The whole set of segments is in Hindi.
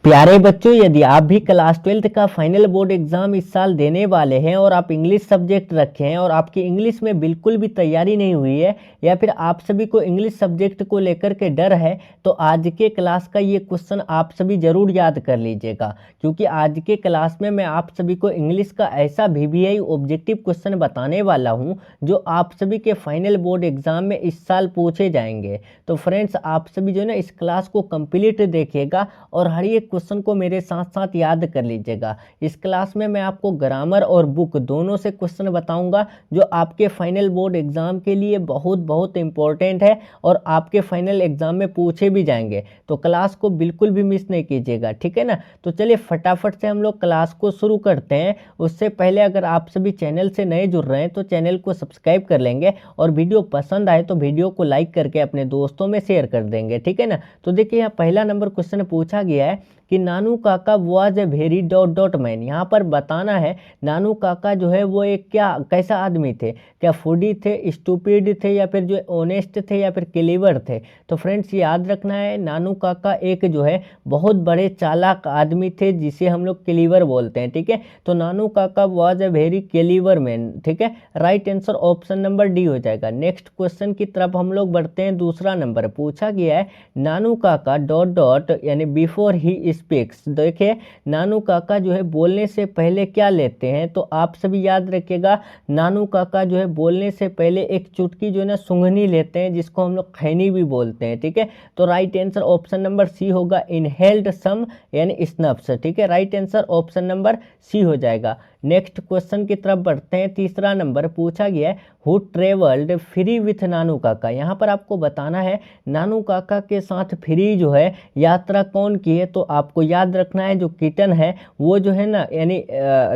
प्यारे बच्चों, यदि आप भी क्लास 12th का फाइनल बोर्ड एग्जाम इस साल देने वाले हैं और आप इंग्लिश सब्जेक्ट रखे हैं और आपकी इंग्लिश में बिल्कुल भी तैयारी नहीं हुई है या फिर आप सभी को इंग्लिश सब्जेक्ट को लेकर के डर है, तो आज के क्लास का ये क्वेश्चन आप सभी जरूर याद कर लीजिएगा। क्योंकि आज के क्लास में मैं आप सभी को इंग्लिश का ऐसा VBI ऑब्जेक्टिव क्वेश्चन बताने वाला हूँ जो आप सभी के फाइनल बोर्ड एग्जाम में इस साल पूछे जाएंगे। तो फ्रेंड्स, आप सभी जो है ना इस क्लास को कंप्लीट देखिएगा और हर एक क्वेश्चन को मेरे साथ साथ याद कर लीजिएगा। इस क्लास में मैं आपको ग्रामर और बुक दोनों से क्वेश्चन बताऊंगा जो आपके फाइनल बोर्ड एग्जाम के लिए बहुत बहुत इंपॉर्टेंट है और आपके फाइनल एग्जाम में पूछे भी जाएंगे। तो क्लास को बिल्कुल भी मिस नहीं कीजिएगा, ठीक है ना। तो चलिए फटाफट से हम लोग क्लास को शुरू करते हैं। उससे पहले अगर आप सभी चैनल से नए जुड़ रहे हैं तो चैनल को सब्सक्राइब कर लेंगे और वीडियो पसंद आए तो वीडियो को लाइक करके अपने दोस्तों में शेयर कर देंगे, ठीक है ना। तो देखिए यहाँ पहला नंबर क्वेश्चन पूछा गया है कि नानू काका was a very dot dot man. यहाँ पर बताना है नानू काका जो है वो एक कैसा आदमी थे, क्या फूडी थे, स्टूपिड थे या फिर जो ऑनेस्ट थे या फिर क्लेवर थे। तो फ्रेंड्स याद रखना है नानू काका एक जो है बहुत बड़े चालाक आदमी थे जिसे हम लोग क्लेवर बोलते हैं, ठीक है। तो नानू काका was a very clever man, ठीक है। Right answer option number D हो जाएगा। नेक्स्ट क्वेश्चन की तरफ हम लोग बढ़ते हैं। दूसरा नंबर पूछा गया है नानू काका डॉट डॉट यानी बिफोर ही स्पीक्स। देखिए नानू काका जो है बोलने से पहले क्या लेते हैं, तो आप सभी याद रखिएगा नानू काका जो है बोलने से पहले एक चुटकी जो है ना सूंघनी लेते हैं जिसको हम लोग खैनी भी बोलते हैं, ठीक है। तो right answer option number C होगा, इनहेल्ड सम यानी स्नफ्स, ठीक है। Right answer option number C हो जाएगा। नेक्स्ट क्वेश्चन की तरफ बढ़ते हैं। तीसरा नंबर पूछा गया है हु ट्रेवल्ड फ्री विथ नानू काका। यहाँ पर आपको बताना है नानू काका के साथ फ्री जो है यात्रा कौन की है। तो आपको याद रखना है जो किटन है वो जो है ना यानी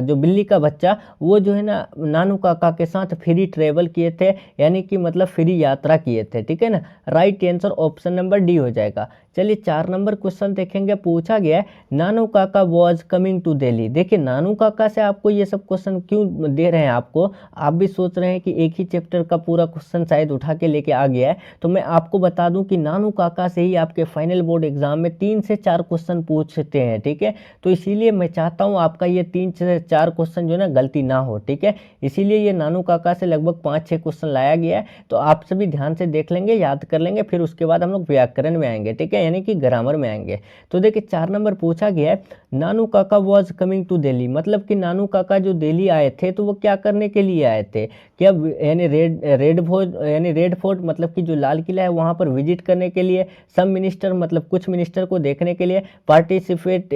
जो बिल्ली का बच्चा वो जो है ना नानू काका के साथ फ्री ट्रेवल किए थे, यानी कि मतलब फ्री यात्रा किए थे, ठीक है ना। Right answer option number D हो जाएगा। चलिए 4 नंबर क्वेश्चन देखेंगे। पूछा गया है नानू काका वॉज कमिंग टू दिल्ली। देखिए नानू काका से आपको ये सब क्वेश्चन क्यों दे रहे हैं, आपको आप भी सोच रहे हैं कि एक ही चैप्टर का पूरा क्वेश्चन शायद उठा के लेके आ गया है। तो मैं आपको बता दूं कि नानू काका से ही आपके फाइनल बोर्ड एग्जाम में 3 से 4 क्वेश्चन पूछते हैं, ठीक है। तो इसीलिए मैं चाहता हूँ आपका ये 3 से 4 क्वेश्चन जो है ना गलती ना हो, ठीक है। इसीलिए ये नानू काका से लगभग 5-6 क्वेश्चन लाया गया है। तो आप सभी ध्यान से देख लेंगे, याद कर लेंगे, फिर उसके बाद हम लोग व्याकरण में आएंगे, ठीक है, यानी कि ग्रामर में आएंगे। तो देखिए 4 नंबर पूछा गया है नानू काका वॉज कमिंग टू दिल्ली। मतलब कि नानू काका जो दिल्ली आए थे तो वो क्या करने के लिए आए थे, क्या यानी रेड फोर्ट मतलब कि जो लाल किला है वहाँ पर विजिट करने के लिए, सम मिनिस्टर मतलब कुछ मिनिस्टर को देखने के लिए, पार्टिसिपेट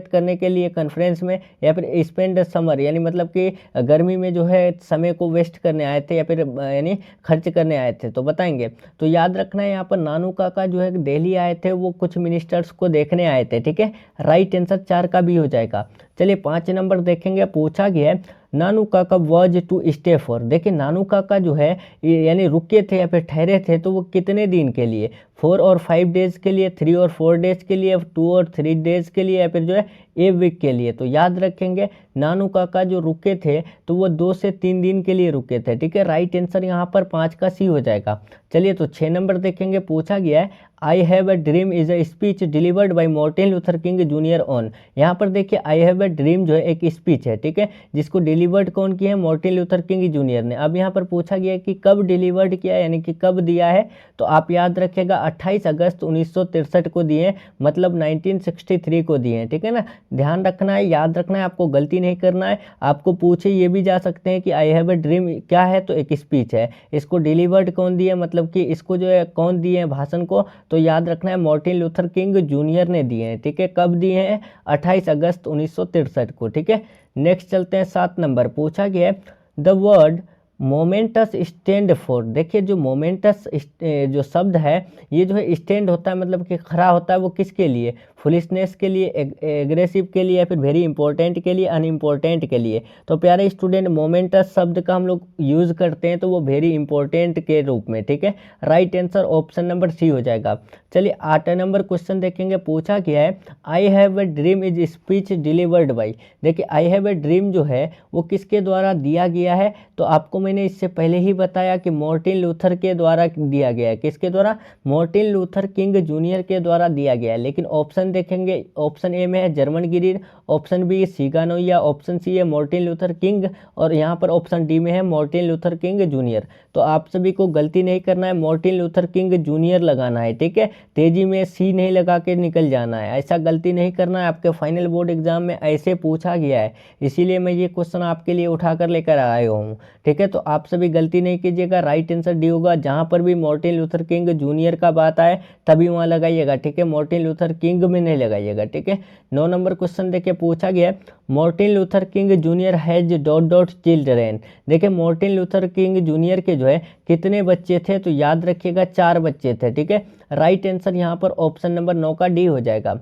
करने के लिए कॉन्फ्रेंस में, या फिर स्पेंड समर यानी मतलब कि गर्मी में जो है समय को वेस्ट करने आए थे या फिर यानी खर्च करने आए थे। तो बताएंगे। तो याद रखना है यहाँ पर नानू काका जो है दिल्ली आए थे वो कुछ मिनिस्टर्स को देखने आए थे, ठीक है। राइट आंसर 4 का भी हो जाएगा। चलिए 5 नंबर देखेंगे। पूछा गया है नानू काका वॉज टू स्टे फॉर। देखिए नानू काका जो है यानी रुके थे या फिर ठहरे थे तो वो कितने दिन के लिए, 4 और 5 डेज के लिए, 3 और 4 डेज के लिए, 2 और 3 डेज के लिए, या फिर जो है ए वीक के लिए। तो याद रखेंगे नानू काका जो रुके थे तो वो 2 से 3 दिन के लिए रुके थे, ठीक है। राइट आंसर यहाँ पर 5 का सी हो जाएगा। चलिए तो 6 नंबर देखेंगे। पूछा गया है I have a dream is a speech delivered by Martin Luther king junior on. यहाँ पर देखिए आई हैव ए ड्रीम जो है एक स्पीच है, ठीक है, जिसको डिलीवर्ड कौन किया है, मार्टिन लूथर किंग जूनियर ने। अब यहाँ पर पूछा गया है कि कब डिलीवर्ड किया है यानी कि कब दिया है। तो आप याद रखिएगा 28 अगस्त 1963 को दिए, मतलब 1963 को दिए हैं, ठीक है ना। ध्यान रखना है, याद रखना है, आपको गलती नहीं करना है। आपको पूछे ये भी जा सकते हैं कि आई हैव ए ड्रीम क्या है, तो एक स्पीच है। इसको डिलीवर्ड कौन दिए, मतलब कि इसको जो है कौन दिए हैं भाषण को, तो याद रखना है मार्टिन लूथर किंग जूनियर ने दिए हैं, ठीक है। कब दिए हैं, 28 अगस्त 1963 को, ठीक है। नेक्स्ट चलते हैं 7 नंबर। पूछा गया है the word moments stand for. देखिए जो मोमेंटस जो शब्द है ये जो है स्टैंड होता है मतलब कि खड़ा होता है, वो किसके लिए, फुलिशनेस के लिए, एग्रेसिव के लिए, या फिर वेरी इंपॉर्टेंट के लिए, अनइम्पोर्टेंट के लिए। तो प्यारे स्टूडेंट मोमेंटस शब्द का हम लोग यूज़ करते हैं तो वो वेरी इंपॉर्टेंट के रूप में, ठीक है। Right answer option number C हो जाएगा। चलिए 8 नंबर क्वेश्चन देखेंगे। पूछा गया है I have a dream is speech delivered by. देखिए आई हैव ए ड्रीम जो है वो किसके द्वारा दिया गया है, तो आपको मैंने इससे पहले ही बताया कि मार्टिन लूथर के द्वारा दिया गया है। किसके द्वारा? मार्टिन लूथर किंग जूनियर के द्वारा दिया गया है। लेकिन ऑप्शन देखेंगे, ऑप्शन ए में है जर्मन गिरीर, ऑप्शन बी सिगानोया, ऑप्शन सी है मार्टिन लूथर किंग, और यहाँ पर ऑप्शन डी में है मार्टिन लूथर किंग जूनियर। तो आप सभी को गलती नहीं करना है, मार्टिन लूथर किंग जूनियर लगाना है, ठीक है। तेजी में सी नहीं लगा के निकल जाना है, ऐसा गलती नहीं करना है। आपके फाइनल बोर्ड एग्जाम में ऐसे पूछा गया है, इसीलिए मैं ये क्वेश्चन आपके लिए उठा कर लेकर आया हूँ, ठीक है। तो आप सभी गलती नहीं कीजिएगा, राइट आंसर डी होगा। जहाँ पर भी मार्टिन लूथर किंग जूनियर का बात आए तभी वहाँ लगाइएगा, ठीक है। मार्टिन लूथर किंग में नहीं लगाइएगा, ठीक है। 9 नंबर क्वेश्चन देखिए पूछा गया है, Martin Luther king junior has dot dot children. देखिए मार्टिन लूथर किंग जूनियर के जो है कितने बच्चे थे, तो याद रखिएगा 4 बच्चे थे, ठीक है। राइट आंसर यहाँ पर ऑप्शन नंबर 9 का डी हो जाएगा।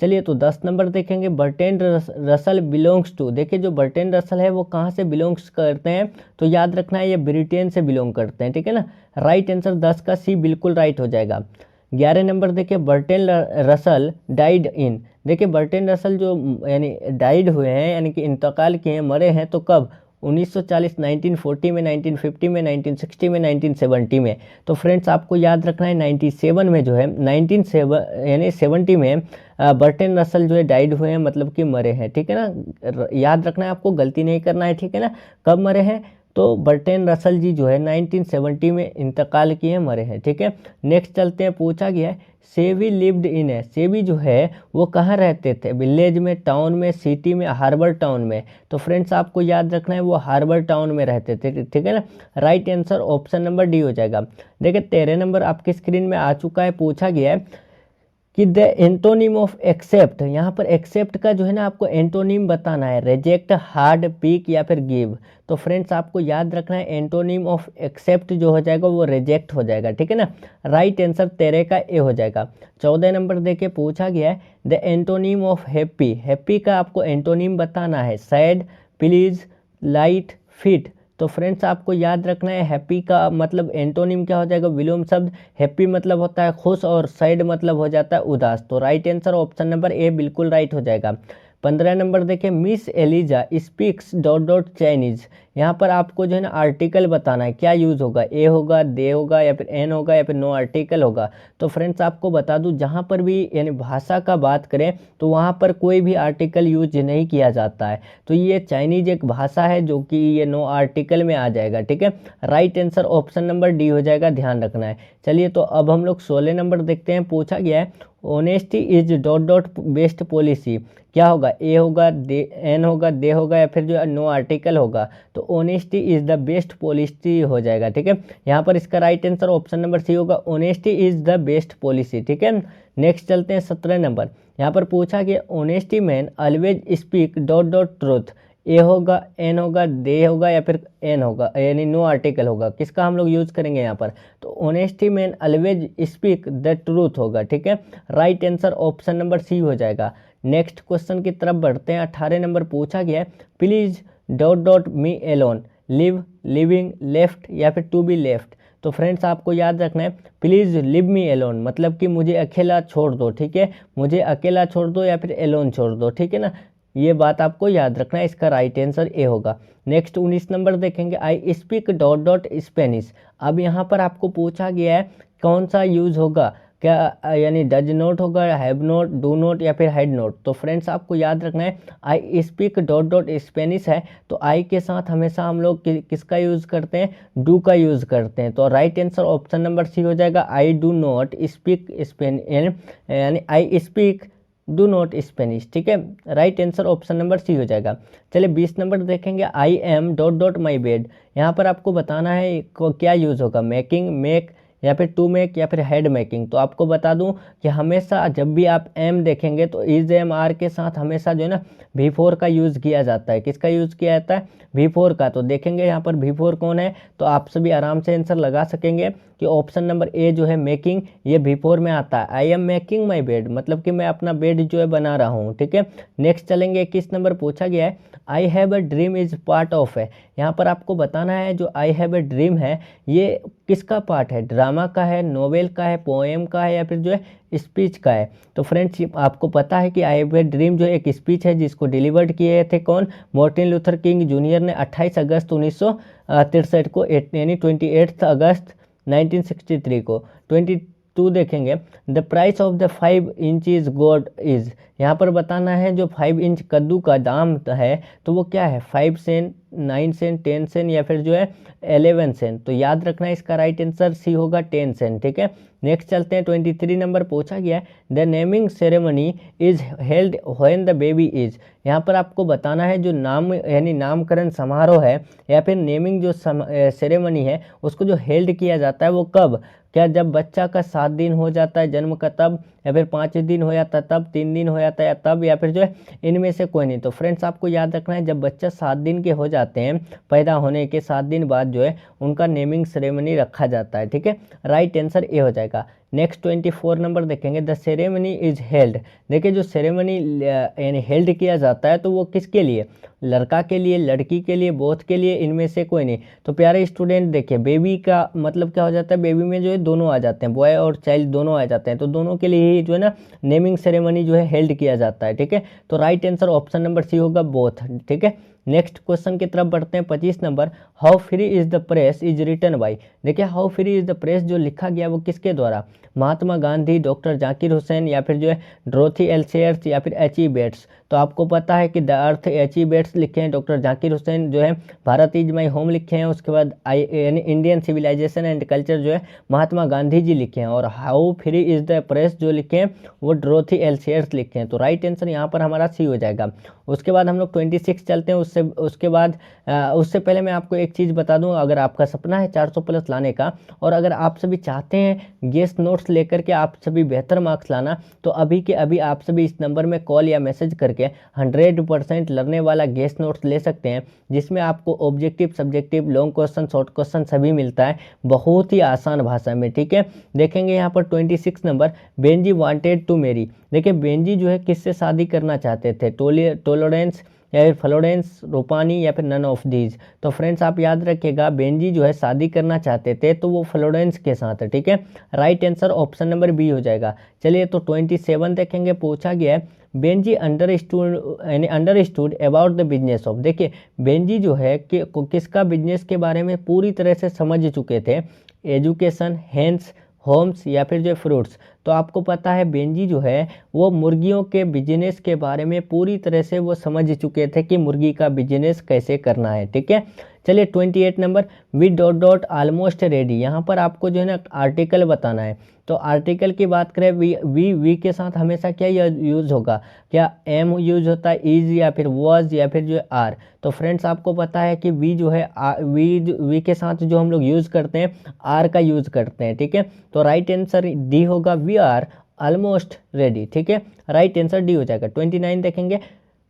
चलिए तो 10 नंबर देखेंगे, बर्ट्रैंड रसल बिलोंग्स टू। देखिए जो बर्ट्रैंड रसल है वो कहाँ से बिलोंग्स करते हैं, तो याद रखना है ये ब्रिटेन से बिलोंग करते हैं, ठीक है ना। राइट आंसर 10 का सी बिल्कुल राइट हो जाएगा। 11 नंबर देखिए, बर्ट्रैंड रसल डाइड इन। देखिए बर्ट्रैंड रसल जो यानी डाइड हुए हैं, यानी कि इंतकाल किए हैं, मरे हैं, तो कब? 1940, 1940 में, 1950 में, 1960 में, 1970 में। तो फ्रेंड्स आपको याद रखना है 97 में जो है 70 में बर्ट्रैंड रसल जो है डाइड हुए हैं, मतलब कि मरे हैं, ठीक है ना। याद रखना है, आपको गलती नहीं करना है, ठीक है ना। कब मरे हैं? तो बर्ट्रैंड रसल जी जो है 1970 में इंतकाल किए, मरे हैं, ठीक है। नेक्स्ट चलते हैं, पूछा गया है सेवी लिव्ड इन है। सेवी जो है वो कहाँ रहते थे? विलेज में, टाउन में, सिटी में, हार्बर टाउन में। तो फ्रेंड्स आपको याद रखना है वो हार्बर टाउन में रहते थे, ठीक है ना। Right answer option number D हो जाएगा। देखिए 13 नंबर आपकी स्क्रीन में आ चुका है, पूछा गया है कि द एंटोनिम ऑफ एक्सेप्ट। यहाँ पर एक्सेप्ट का जो है ना आपको एंटोनिम बताना है, रिजेक्ट, हार्ड, पीक या फिर गिव। तो फ्रेंड्स आपको याद रखना है एंटोनिम ऑफ एक्सेप्ट जो हो जाएगा वो रिजेक्ट हो जाएगा, ठीक है ना। राइट आंसर 13 का ए हो जाएगा। 14 नंबर देके पूछा गया है the antonym of happy. Happy का आपको एंटोनिम बताना है, सैड, प्लीज, लाइट, फिट। तो फ्रेंड्स आपको याद रखना है हैप्पी का मतलब एंटोनिम क्या हो जाएगा? विलोम शब्द। हैप्पी मतलब होता है खुश और सैड मतलब हो जाता है उदास। तो right answer option number A बिल्कुल राइट हो जाएगा। 15 नंबर देखें, Miss Eliza speaks dot dot Chinese. यहाँ पर आपको जो है ना आर्टिकल बताना है, क्या यूज़ होगा? ए होगा, दे होगा, या फिर एन होगा, या फिर नो आर्टिकल होगा। तो फ्रेंड्स आपको बता दूं, जहाँ पर भी यानी भाषा का बात करें तो वहाँ पर कोई भी आर्टिकल यूज नहीं किया जाता है। तो ये चाइनीज एक भाषा है जो कि ये नो आर्टिकल में आ जाएगा, ठीक है। Right answer option number D हो जाएगा, ध्यान रखना है। चलिए तो अब हम लोग 16 नंबर देखते हैं, पूछा गया है honesty is dot dot best policy. क्या होगा? ए होगा, दे, एन होगा, दे होगा, या फिर जो नो आर्टिकल होगा। तो honesty is the best policy हो जाएगा, ठीक है। यहाँ पर इसका right answer option number C होगा, honesty is the best policy, ठीक है। नेक्स्ट चलते हैं 17 नंबर। यहाँ पर पूछा गया honesty man always speak dot dot truth. A होगा, एन होगा, दे होगा, या फिर एन होगा, यानी नो आर्टिकल होगा। किसका हम लोग यूज करेंगे यहाँ पर? तो honesty man always speak the truth होगा, ठीक है। Right answer option number C हो जाएगा। नेक्स्ट क्वेश्चन की तरफ बढ़ते हैं। 18 नंबर पूछा गया है please dot dot me alone, live, living, left, या फिर टू बी लेफ्ट। तो फ्रेंड्स आपको याद रखना है प्लीज़ लिव मी एलोन, मतलब कि मुझे अकेला छोड़ दो, ठीक है। मुझे अकेला छोड़ दो या फिर एलोन छोड़ दो, ठीक है ना। ये बात आपको याद रखना है, इसका राइट आंसर ए होगा। नेक्स्ट 19 नंबर देखेंगे, I speak dot dot Spanish. अब यहाँ पर आपको पूछा गया है कौन सा यूज़ होगा, क्या यानी डज नॉट होगा, हैव नॉट, डू नॉट, या फिर हैड नॉट। तो फ्रेंड्स आपको याद रखना है I speak dot dot Spanish है, तो आई के साथ हमेशा हम लोग किसका यूज़ करते हैं? डू का यूज़ करते हैं। तो right answer option number C हो जाएगा, I do not speak Spanish, यानी I speak do not Spanish, ठीक है। Right answer option number C हो जाएगा। चलिए 20 नंबर देखेंगे, I am dot dot my bed. यहाँ पर आपको बताना है क्या यूज़ होगा, मेकिंग, मेक, या फिर टू मेक, या फिर हेड मेकिंग। तो आपको बता दूं कि हमेशा जब भी आप एम देखेंगे तो इज एम आर के साथ हमेशा जो है ना V4 का यूज़ किया जाता है। किसका यूज़ किया जाता है? V4 का। तो देखेंगे यहाँ पर V4 कौन है, तो आप सभी आराम से आंसर लगा सकेंगे। कि ऑप्शन नंबर ए जो है मेकिंग, ये बिफोर में आता है। I am making my bed, मतलब कि मैं अपना बेड जो है बना रहा हूँ, ठीक है। नेक्स्ट चलेंगे, 21 नंबर पूछा गया है I have a dream is part of है। यहाँ पर आपको बताना है जो आई हैव अ ड्रीम है ये किसका पार्ट है, ड्रामा का है, नोवेल का है, पोएम का है, या फिर जो है स्पीच का है। तो फ्रेंड्स आपको पता है कि आई हैव अ ड्रीम जो एक स्पीच है जिसको डिलीवर्ड किए थे कौन, मार्टिन लूथर किंग जूनियर ने 28 अगस्त 1963 को, यानी 28 अगस्त 1963 को। 22 देखेंगे, the price of the 5 inch गोड इज, यहाँ पर बताना है जो 5 इंच कद्दू का दाम है तो वो क्या है, 5 सेंट, 9 सेंट, 10 सेंट, या फिर जो है 11 सेंट। तो याद रखना इसका राइट आंसर सी होगा 10 सेंट, ठीक है। नेक्स्ट चलते हैं, 23 नंबर पूछा गया है the naming ceremony is held when the baby is. यहाँ पर आपको बताना है जो नाम यानी नामकरण समारोह है या फिर नेमिंग जो सेरेमनी है उसको जो हेल्ड किया जाता है वो कब, क्या जब बच्चा का 7 दिन हो जाता है जन्म का तब, या फिर 5 दिन हो जाता है तब, 3 दिन हो जाता है तब, या फिर जो है इनमें से कोई नहीं। तो फ्रेंड्स आपको याद रखना है जब बच्चा 7 दिन के हो जाते हैं, पैदा होने के 7 दिन बाद जो है उनका नेमिंग सेरेमनी रखा जाता है, ठीक है। राइट आंसर ए हो जाएगा। नेक्स्ट 24 नंबर देखेंगे, द सेरेमनी इज हेल्ड। देखिए जो सेरेमनी यानी हेल्ड किया जाता है तो वो किसके लिए, लड़का के लिए, लड़की के लिए, बोथ के लिए, इनमें से कोई नहीं। तो प्यारे स्टूडेंट देखिए बेबी का मतलब क्या हो जाता है, बेबी में जो है दोनों आ जाते हैं, बॉय और चाइल्ड दोनों आ जाते हैं, तो दोनों के लिए ही जो है ना नेमिंग सेरेमनी जो है हेल्ड किया जाता है, ठीक है। तो right answer option number C होगा बोथ, ठीक है। नेक्स्ट क्वेश्चन की तरफ बढ़ते हैं, 25 number, how free is the press is written by. देखिए how free is the press जो लिखा गया वो किसके द्वारा, महात्मा गांधी, डॉक्टर जाकिर हुसैन, या फिर जो है डोरोथी एल सेयर्स, या फिर एच.ई. बेट्स। तो आपको पता है कि द अर्थ एच.ई. बेट्स लिखे हैं, डॉक्टर जाकिर हुसैन जो है भारत इज माई होम लिखे हैं, उसके बाद यानी इंडियन सिविलाइजेशन एंड कल्चर जो है महात्मा गांधी जी लिखे हैं, और how free is the press जो लिखे हैं वो डोरोथी एल सेयर्स लिखे हैं। तो राइट आंसर यहाँ पर हमारा सी हो जाएगा। उसके बाद हम लोग 26 चलते हैं, उसके बाद उससे पहले मैं आपको एक चीज़ बता दूं, अगर आपका सपना है 400 प्लस लाने का और अगर आप सभी चाहते हैं गेस्ट नोट्स लेकर के आप सभी बेहतर मार्क्स लाना, तो अभी के अभी आप सभी इस नंबर में कॉल या मैसेज करके 100% लर्ने वाला गेस्ट नोट्स ले सकते हैं, जिसमें आपको objective, subjective, long question, short question सभी मिलता है बहुत ही आसान भाषा में, ठीक है। देखेंगे यहाँ पर 26 number, Benji wanted to marry. देखिए बेंजी जो है किससे शादी करना चाहते थे, टोलोरेंस या फिर फ्लोरेंस, रूपानी, या फिर नन ऑफ दीज। तो फ्रेंड्स आप याद रखिएगा बेंजी जो है शादी करना चाहते थे तो वो फ्लोरेंस के साथ है, ठीक है। Right answer option number B हो जाएगा। चलिए तो 27 देखेंगे, पूछा गया है Benji understood about the business of. देखिए बेंजी जो है कि किसका बिजनेस के बारे में पूरी तरह से समझ चुके थे, एजुकेशन, हेंस, होम्स, या फिर जो फ्रूट्स। तो आपको पता है बेंजी जो है वो मुर्गियों के बिजनेस के बारे में पूरी तरह से वो समझ चुके थे कि मुर्गी का बिजनेस कैसे करना है, ठीक है। चलिए 28 number, V dot dot almost ready. यहाँ पर आपको जो है ना आर्टिकल बताना है, तो आर्टिकल की बात करें वी के साथ हमेशा क्या यूज़ होगा, क्या एम यूज होता है, इज, या फिर वॉज, या फिर जो है आर। तो फ्रेंड्स आपको पता है कि वी जो है वी के साथ जो हम लोग यूज़ करते हैं आर का यूज़ करते हैं, ठीक है। तो राइट आंसर डी होगा, वी आर ऑलमोस्ट रेडी, ठीक है। राइट आंसर डी हो जाएगा। 29 देखेंगे,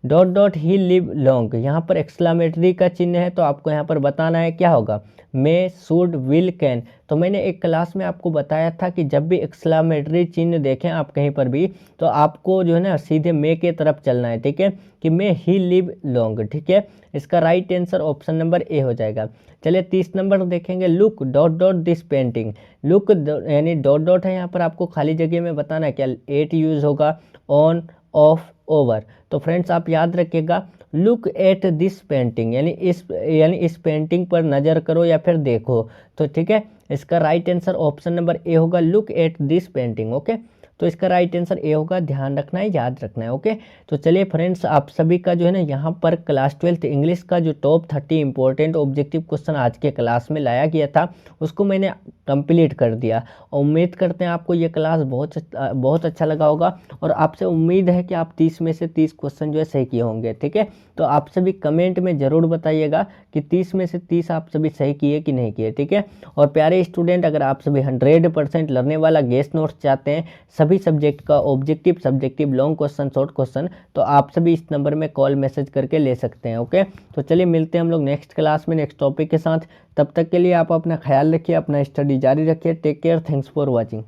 dot dot he live long. यहाँ पर एक्सक्लामेटरी का चिन्ह है तो आपको यहाँ पर बताना है क्या होगा, मे, शुड, विल, कैन। तो मैंने एक क्लास में आपको बताया था कि जब भी एक्सक्लामेटरी चिन्ह देखें आप कहीं पर भी तो आपको जो है ना सीधे मे के तरफ चलना है, ठीक है, कि मे ही लिव लॉन्ग, ठीक है। इसका राइट आंसर ऑप्शन नंबर ए हो जाएगा। चलिए 30 नंबर देखेंगे, look dot dot this painting. Look यानी डॉट डॉट है, यहाँ पर आपको खाली जगह में बताना है क्या, एट यूज होगा, ऑन, ऑफ, ओवर। तो फ्रेंड्स आप याद रखिएगा लुक एट दिस पेंटिंग यानी इस पेंटिंग पर नज़र करो या फिर देखो, तो ठीक है। इसका right answer option number A होगा, look at this painting, okay. तो इसका राइट आंसर ए होगा, ध्यान रखना है, याद रखना है, ओके। तो चलिए फ्रेंड्स आप सभी का जो है ना यहाँ पर क्लास 12th इंग्लिश का जो टॉप 30 इंपॉर्टेंट ऑब्जेक्टिव क्वेश्चन आज के क्लास में लाया गया था उसको मैंने कंप्लीट कर दिया। उम्मीद करते हैं आपको ये क्लास बहुत अच्छा लगा होगा और आपसे उम्मीद है कि आप 30 में से 30 क्वेश्चन जो है सही किए होंगे, ठीक है। तो आप सभी कमेंट में ज़रूर बताइएगा कि 30 में से 30 आप सभी सही किए कि नहीं किए, ठीक है। और प्यारे स्टूडेंट अगर आप सभी 100% लर्ने वाला गेस्ट नोट्स चाहते हैं, सभी सब्जेक्ट का objective, subjective, long question, short question, तो आप सभी इस नंबर में कॉल मैसेज करके ले सकते हैं। ओके, तो चलिए मिलते हैं हम लोग नेक्स्ट क्लास में नेक्स्ट टॉपिक के साथ। तब तक के लिए आप अपना ख्याल रखिए, अपना स्टडी जारी रखिए। Take care, thanks for watching.